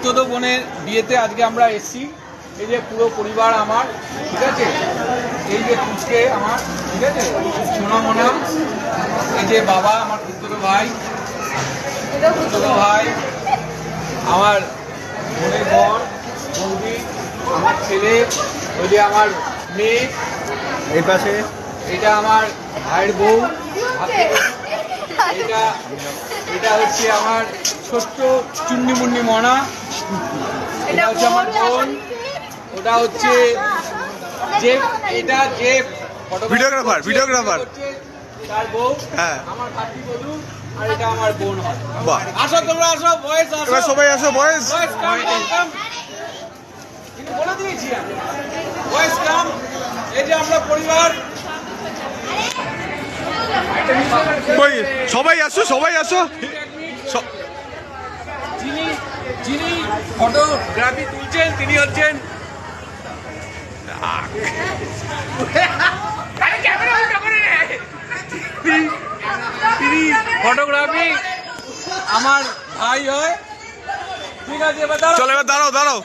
পুত্রতো বোনের বিয়েতে আজকে আমরা এসেছি। এই যে পুরো পরিবার আমার, ঠিক আছে। এই যে পুচকে আমার, ঠিক আছে, সোনা মোনা। এই যে বাবা, আমার পুত্রতো ভাই, আমার বোনের বোন, বৌদি, আমার ছেলে, ওই যে আমার মেয়ে এই পাশে, এটা আমার ভাইয়ের বউ, এটা হচ্ছে আমার ছোট্ট চুন্নিমুন্নি মনা, এটা হচ্ছে আমার বোন, ওটা হচ্ছে যে, এটা যে ভিডিওগ্রাফার তার বউ, হ্যাঁ, আমার ভাতি বধূ, আর এটা আমার বোন হয়। বাহ, আসো তোমরা, আসো বয়েস, আসো সবাই আসো বয়েস। কিন্তু বলে দিয়েছি আমি, বয়েস কাম। এই যে আমরা পরিবার, সবাই আসো, সবাই আসো। যিনি ফটোগ্রাফি তুলছেন তিনি হচ্ছেন তিনি ফটোগ্রাফি আমার ভাই হয়, ঠিক আছে। এবার চলো, এবার দাঁড়াও।